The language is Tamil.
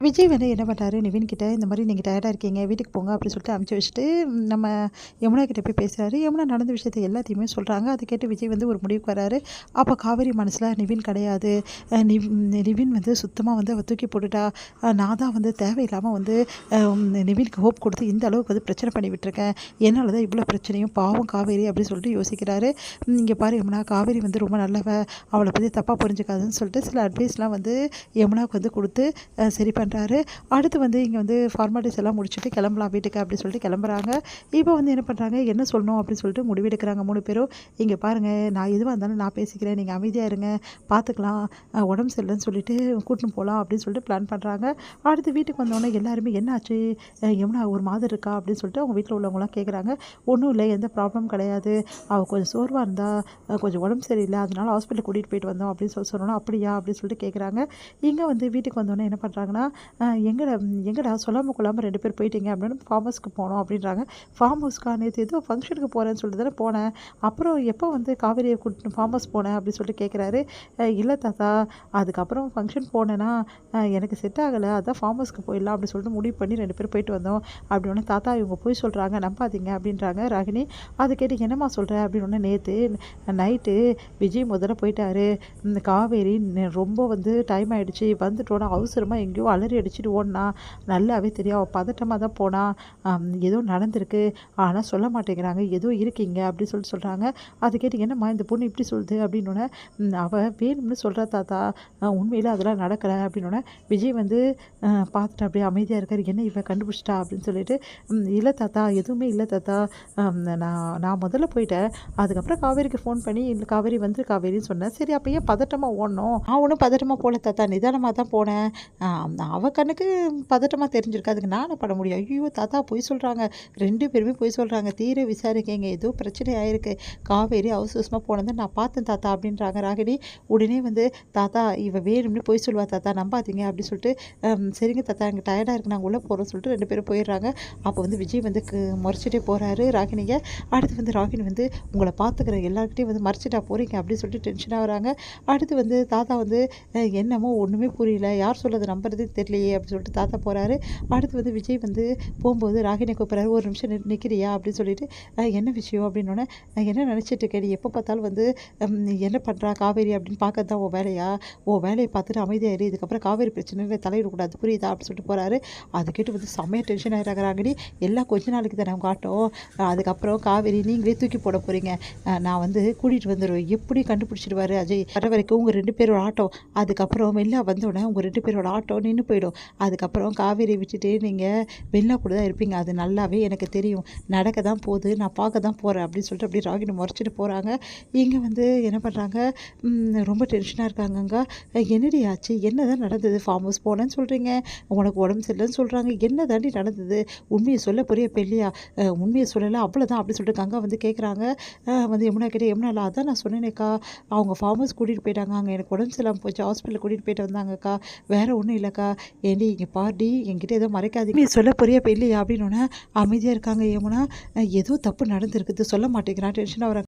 விஜய் வந்து என்ன பண்ணுறாரு நிவின் கிட்ட, இந்த மாதிரி நீங்கள் டயர்டாக இருக்கீங்க வீட்டுக்கு போங்க அப்படின்னு சொல்லிட்டு அனுப்பிச்சி வச்சுட்டு நம்ம யமுனா கிட்ட போய் பேசுகிறாரு. யமுனா நடந்த விஷயத்தை எல்லாத்தையுமே சொல்கிறாங்க. அதை கேட்டு விஜய் வந்து ஒரு முடிவுக்கு வராரு. அப்போ காவேரி மனசில் நிவின் கிடையாது, நிவின் வந்து சுத்தமாக வந்து அவள் தூக்கி போட்டுட்டா, நான் தான் வந்து தேவையில்லாமல் வந்து நிவினுக்கு ஹோப் கொடுத்து இந்த அளவுக்கு வந்து பிரச்சனை பண்ணி விட்டுருக்கேன், என்னால் தான் இவ்வளோ பிரச்சனையும், பாவம் காவேரி அப்படின்னு சொல்லிட்டு யோசிக்கிறாரு. இங்கே பாரு யமுனா, காவேரி வந்து ரொம்ப நல்லவ, அவளை பற்றி தப்பாக புரிஞ்சுக்காதுன்னு சொல்லிட்டு சில அட்வைஸ்லாம் வந்து யமுனாவுக்கு வந்து கொடுத்து சரி பண்ணுறாரு. அடுத்து வந்து இங்கே வந்து ஃபார்மாலிட்டிஸ் எல்லாம் முடிச்சுட்டு கிளம்பலாம் வீட்டுக்கு அப்படின்னு சொல்லிட்டு கிளம்புறாங்க. இப்போ வந்து என்ன பண்ணுறாங்க, என்ன சொல்லணும் அப்படின்னு சொல்லிட்டு முடிவெடுக்கிறாங்க 3 பேரும். இங்கே பாருங்கள், நான் எதுவாக இருந்தாலும் நான் பேசிக்கிறேன், நீங்கள் அமைதியாக இருங்க, பார்த்துக்கலாம், உடம்பு சரியில்லைன்னு சொல்லிட்டு கூட்டின்னு போகலாம் அப்படின்னு சொல்லிட்டு பிளான் பண்ணுறாங்க. அடுத்து வீட்டுக்கு வந்தோடனே எல்லாருமே என்னாச்சு, யமுனா ஒரு மாதிரி இருக்கா அப்படின்னு சொல்லிட்டு அவங்க வீட்டில் உள்ளவங்களாம் கேட்குறாங்க. ஒன்றும் இல்லை, எந்த ப்ராப்ளம் கிடையாது, அவள் கொஞ்சம் சோர்வாக இருந்தால், கொஞ்சம் உடம்பு சரியில்லை, அதனால ஹாஸ்பிட்டல் கூட்டிகிட்டு போயிட்டு வந்தோம் அப்படின்னு சொன்னோன்னா அப்படியா அப்படின்னு சொல்லிட்டு கேட்குறாங்க. இங்கே வந்து வீட்டுக்கு வந்தோடனே என்ன பண்ணுறாங்கன்னா, எங்கடா சொல்லாமல் கொள்ளாமல் 2 பேர் போயிட்டீங்க அப்படின்னு, ஃபார்ம் ஹவுஸ்க்கு போனோம் அப்படின்றாங்க. ஃபார்ம் ஹவுஸ்க்கா, நேற்று ஏதோ ஃபங்க்ஷனுக்கு போகிறேன்னு சொல்லிட்டு தானே போனேன், அப்புறம் எப்போ வந்து காவேரியை கூட்டிட்டு ஃபார்ம் ஹவுஸ் போனேன் அப்படின்னு சொல்லிட்டு கேட்குறாரு. இல்லை தாத்தா, அதுக்கப்புறம் ஃபங்க்ஷன் போனேன்னா எனக்கு செட் ஆகலை, அதான் ஃபார்ம் ஹவுஸ்க்கு போயிடலாம் அப்படின்னு சொல்லிட்டு முடிவு பண்ணி 2 பேர் போயிட்டு வந்தோம் அப்படின்னு. தாத்தா இவங்க போய் சொல்கிறாங்க, நம்பாதீங்க அப்படின்றாங்க ராகினி. அதை கேட்டு என்னம்மா சொல்கிற அப்படின்னு. நேற்று நைட்டு விஜய் முதல்ல போயிட்டாரு, இந்த காவேரி ரொம்ப வந்து டைம் ஆகிடுச்சு, வந்துட்டோன்னா அவசரமாக எங்கேயோ அலறி அடிச்சுட்டு ஓடனா, நல்லாவே தெரியும், அவள் பதட்டமாக தான் போனா, ஏதோ நடந்திருக்கு, ஆனால் சொல்ல மாட்டேங்கிறாங்க, ஏதோ இருக்கீங்க அப்படின்னு சொல்கிறாங்க. அதை கேட்டு என்னம்மா இந்த பொண்ணு இப்படி சொல்லுது அப்படின்னோடனே, அவள் வேணும்னு சொல்கிறா தாத்தா, உண்மையில் அதெல்லாம் நடக்கலை அப்படின்னோடனே விஜய் வந்து பார்த்துட்டு அப்படியே அமைதியாக இருக்கார். என்ன இவன் கண்டுபிடிச்சிட்டா அப்படின்னு சொல்லிட்டு, இல்லை தாத்தா எதுவுமே இல்லை தாத்தா, நான் முதல்ல போயிட்டேன், அதுக்கப்புறம் காவேரிக்கு ஃபோன் பண்ணி இல்லை காவேரி வந்து காவேரின்னு சொன்னேன், சரி அப்போ ஏன் பதட்டமாக ஓடணும், நான் ஒன்றும் பதட்டமாக போகல தாத்தா, நிதானமாக தான் போனேன், அவள் கண்ணுக்கு பதட்டமாக தெரிஞ்சிருக்கு, அதுக்கு நான் பண்ண முடியும். ஐயோ தாத்தா பொய் சொல்கிறாங்க, 2 பேருமே பொய் சொல்கிறாங்க, தீர விசாரிக்கங்க, ஏதோ பிரச்சனை ஆயிருக்கு, காவேரி அவசரமாக போனதை நான் பார்த்தேன் தாத்தா அப்படின்றாங்க ராகினி. உடனே வந்து தாத்தா இவ வேணும்னு பொய் சொல்லுவா தாத்தா, நம்பாதீங்க அப்படின்னு சொல்லிட்டு, சரிங்க தாத்தா எனக்கு டயர்டாக இருக்குது, நாங்கள் உள்ளே போகிறோம்னு சொல்லிட்டு 2 பேரும் போயிடுறாங்க. அப்போ வந்து விஜய் வந்து முறைச்சிட்டே போகிறாரு ராகினியை. அடுத்து வந்து ராகினி வந்து உங்களை பார்த்துக்கிற எல்லாருக்கிட்டையும் வந்து மறைச்சிட்டா போகிறீங்க அப்படின்னு சொல்லிட்டு டென்ஷனாக வராங்க. அடுத்து வந்து தாத்தா வந்து என்னமோ ஒன்றுமே புரியல, யார் சொல்கிறது நம்புறதே தெரியலையே அப்படின்னு சொல்லிட்டு தாத்தா போகிறாரு. அடுத்து வந்து விஜய் வந்து போகும்போது ராகினியை கூப்பிட்றாரு, ஒரு நிமிஷம் நிற்கிறியா அப்படின்னு சொல்லிட்டு, என்ன விஷயம் அப்படின்னோடனே, என்ன நினச்சிட்டு இருக்கேன், நீ எப்போ பார்த்தாலும் வந்து என்ன பண்ணுறா காவேரி அப்படின்னு பார்க்கறது தான் உன் வேலையா, உன் வேலையை பார்த்துட்டு அமைதியாக இரு, இதுக்கப்புறம் காவேரி பிரச்சனையில் தலையிடக்கூடாது புரியுதா அப்படின்னு சொல்லிட்டு போகிறாரு. அது கேட்டு வந்து செம்மையாக டென்ஷன் ஆகிறாங்க ராகினி. எல்லாம் கொஞ்ச நாளைக்கு தானே அவங்க ஆட்டம், அதுக்கப்புறம் காவேரி நீங்களே தூக்கி போட போகிறீங்க, நான் வந்து கூட்டிகிட்டு வந்துடுவேன், எப்படி கண்டுபிடிச்சிடுவார் அஜய், வர வரைக்கும் உங்கள் 2 பேரோட ஆட்டம், அதுக்கப்புறம் வெளில வந்தோடனே உங்கள் 2 பேரோட ஆட்டம் நின்று போயிடும், அதுக்கப்புறம் காவேரி விட்டுட்டு நீங்கள் வெளில கூட தான் இருப்பீங்க, அது நல்லாவே எனக்கு தெரியும், நடக்க தான் போகுது, நான் பார்க்க தான் போகிறேன் அப்படின்னு சொல்லிட்டு அப்படியே ராகினி முறைச்சிட்டு போகிறாங்க. இங்கே வந்து என்ன பண்ணுறாங்க, ரொம்ப டென்ஷனாக இருக்காங்கங்க. என்னடி ஆச்சு, என்ன தான் நடந்தது, ஃபார்ம் ஹவுஸ் போனேன்னு சொல்கிறீங்க, உனக்கு உடம்பு சரியில்லைன்னு சொல்கிறாங்க, என்ன தாண்டி நடந்தது, உண்மையை சொல்ல போறிய பெல்லையா, உண்மையை சொல்லலை அவ்வளோதான் அப்படின்னு சொல்லிட்டு கங்கா வந்து கேட்குறாங்க. வந்து யமுனா கிட்டே, யமுனாலா அதான் நான் சொன்னேனேக்கா, அவங்க ஃபார்ம் ஹவுஸ் கூட்டிகிட்டு போயிட்டாங்க, அங்கே எனக்கு உடம்பு சரியில்லாமல் போச்சு, ஹாஸ்பிட்டல் கூட்டிகிட்டு போயிட்டு வந்தாங்கக்கா, வேறு ஒன்றும் இல்லைக்கா, ஏண்டி இங்கே பாடி என்கிட்ட ஏதோ மறைக்காதீங்க, நீ சொல்ல போறியா இப்போ இல்லையா அப்படின்னோடனே அமைதியாக இருக்காங்க யமுனா. ஏதோ தப்பு நடந்திருக்குது சொல்ல மாட்டேங்கிறான், டென்ஷனாக வராங்க.